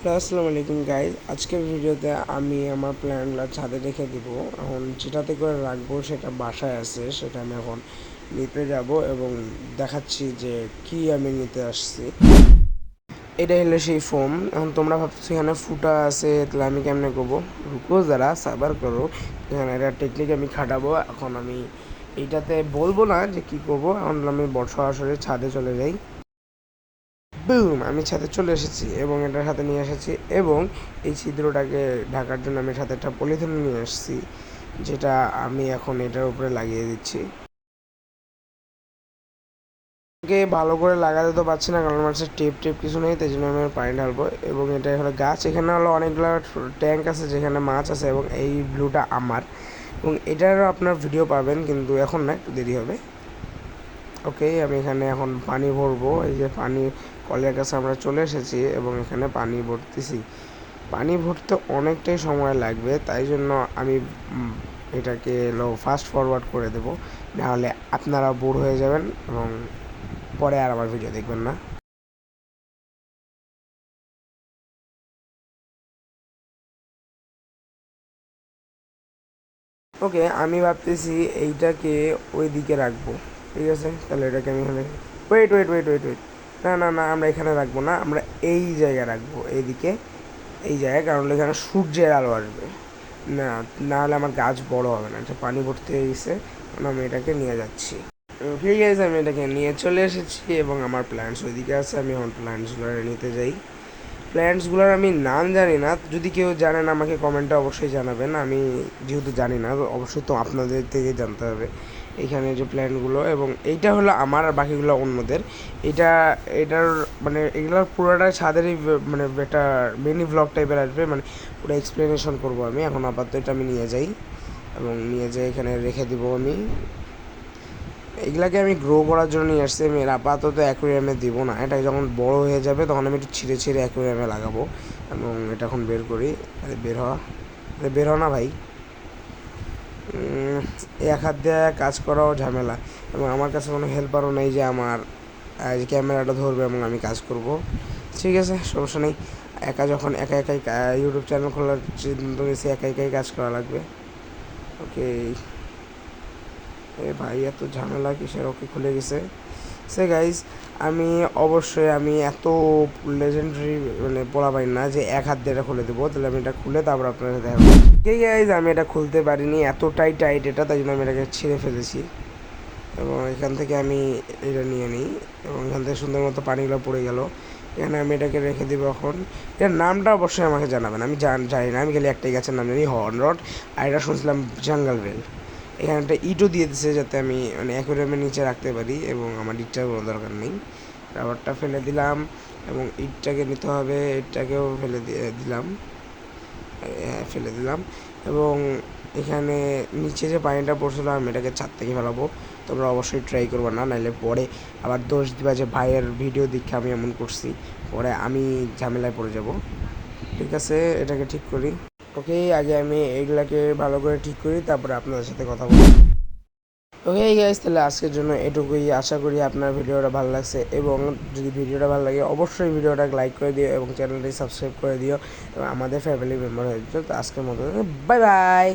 Hello, আসসালামু আলাইকুম guys. আজকের ভিডিওতে আমি আমার প্ল্যানগুলো ছাদে রেখে দিব। এখন যেটাতে করে রাখবো সেটা বাসায় আছে, সেটা আমি এখন নিতে যাব এবং দেখাচ্ছি যে কি আমি নিতে আসছি। এটা হলো সেই ফোম। এখন তোমরা ভাবছো এখানে ফুটা আছে, তাহলে আমি কেমনে করবো? রুকো যারা সাবার করো, এখানে একটা টেকনিক আমি খাটাবো। এখন আমি এইটাতে বলবো না যে কি করবো, এখন আমি সরাসরি ছাদে চলে যাই। বুম, আমি ছাদে চলে এসেছি এবং এটার সাথে নিয়ে এসেছি এবং এই ছিদ্রটাকে ঢাকার জন্য আমি সাথে একটা পলিথিন নিয়ে এসেছি, যেটা আমি এখন এটার উপরে লাগিয়ে দিচ্ছি। ওকে, ভালো করে লাগাতে তো পারছি না কারণ আমার টেপ টেপ কিছু নেই, তাই জন্য আমি পানি ঢালবো। এবং এটা হলো গাছ, এখানে হলো অনেকগুলো ট্যাঙ্ক আছে যেখানে মাছ আছে এবং এই ব্লুটা আমার, এবং এটারও আপনার ভিডিও পাবেন, কিন্তু এখন না, একটু দেরি হবে। ওকে, আমি এখানে এখন পানি ভরবো। এই যে পানি কলের কাছে আমরা চলে এসেছি এবং এখানে পানি ভরতেছি। পানি ভরতে অনেকটাই সময় লাগবে, তাই জন্য আমি এটাকে ফাস্ট ফরওয়ার্ড করে দেবো, নাহলে আপনারা বোর হয়ে যাবেন এবং পরে আর আমার ভিডিও দেখবেন না। ওকে, আমি ভাবতেছি এইটাকে ওই দিকে রাখবো। ঠিক আছে, তাহলে এটাকে আমি এখানে wait wait wait wait wait না না না, আমরা এখানে রাখবো না, আমরা এই জায়গায় রাখবো, এইদিকে, এই জায়গায়, কারণ এখানে সূর্যের আলো আসবে। না, না হলে আমার গাছ বড় হবে না। এটা পানি ভর্তি হয়ে গেছে, আমি এটাকে নিয়ে যাচ্ছি। ঠিক আছে, আমি এটাকে নিয়ে চলে এসেছি এবং আমার প্ল্যান্টস ওইদিকে আছে। আমি এখন প্ল্যান্টসগুলো নিতে যাই। প্ল্যান্টসগুলোর আমি নাম জানি না, যদি কেউ জানেন আমাকে কমেন্টে অবশ্যই জানাবেন। আমি যেহেতু জানি না, অবশ্যই তো আপনাদের থেকে জানতে হবে এইখানে যে প্ল্যান্টগুলো, এবং এইটা হলো আমার আর বাকিগুলো অন্যদের। এটা এটার মানে এগুলোর পুরোটাই ছাদেরই, মানে একটা মিনি ব্লগ টাইপের আসবে, মানে পুরো এক্সপ্লেনেশন করবো আমি। এখন আপাতত এটা আমি নিয়ে যাই এবং নিয়ে যাই এখানে রেখে দিব আমি। এগুলাকে আমি গ্রো করার জন্য নিয়ে আসছি। আমি আপাতত অ্যাকোয়ারিয়ামে দিব না, এটা যখন বড় হয়ে যাবে তখন আমি একটু ছিঁড়ে ছিঁড়ে অ্যাকোয়ারিয়ামে লাগাবো। এবং এটা এখন বের করি। আরে বের হওয়া, আরে বের হওয়া না ভাই। এক হাত দিয়ে কাজ করাও ঝামেলা, এবং আমার কাছে কোনো হেল্পারও নেই যে আমার ক্যামেরাটা ধরবে এবং আমি কাজ করব। ঠিক আছে, সমস্যা নেই। একা যখন একা একাই ইউটিউব চ্যানেল খোলার সিদ্ধান্ত নিয়েছি, একা একাই কাজ করা লাগবে। ওকে, এ ভাই এত ঝামেলা কিসের? ওকে, খুলে গেছে। সে গাইজ, আমি অবশ্যই আমি এত লেজেন্ডারি মানে বলা পারি না যে এক হাত দিয়ে এটা খুলে দেবো, তাহলে আমি এটা খুলে তারপর আপনার সাথে দেখা করছি। কে গাইজ, আমি এটা খুলতে পারিনি, এতটাই টাইট এটা, তাই জন্য আমি এটাকে ছিঁড়ে ফেলেছি। এবং এখান থেকে আমি এটা নিয়ে নিই এবং এখান থেকে সুন্দর মতো পানিগুলো পড়ে গেল। এখানে আমি এটাকে রেখে দেবো। এখন এটার নামটা অবশ্যই আমাকে জানাবেন, আমি জানি না, আমি খালি একটাই গাছের নাম জানি, হর্ন রড। আর এটা শুনছিলাম জাঙ্গাল বেল। এখানে একটা ইটও দিয়ে দিচ্ছে যাতে আমি মানে অ্যাকোয়ারিয়ামের নিচে রাখতে পারি, এবং আমার ইটটার কোনো দরকার নেই। রাবারটা ফেলে দিলাম এবং ইটটাকে নিতে হবে, ইটটাকেও ফেলে দিলাম, ফেলে দিলাম। এবং এখানে নিচে যে পানিটা পড়ছিল আমি এটাকে ছাদ থেকে ফেলাবো। তোমরা অবশ্যই ট্রাই করবো না, নাহলে পরে আবার দোষ দিবা যে ভাইয়ের ভিডিও দেখে আমি এমন করছি, পরে আমি ঝামেলায় পড়ে যাব। ঠিক আছে, এটাকে ঠিক করি। ওকে, আগে আমি এইগুলাকে ভালো করে ঠিক করি, তারপরে আপনাদের সাথে কথা বলি। ওকে গাইস, তাহলে আজকের জন্য এটুকুই। আশা করি আপনার ভিডিওটা ভালো লাগছে, এবং যদি ভিডিওটা ভালো লাগে অবশ্যই ভিডিওটা লাইক করে দিও এবং চ্যানেলটি সাবস্ক্রাইব করে দিও এবং আমাদের ফ্যামিলি মেম্বার হয়ে যেত। তো আজকের মতো বাই বাই।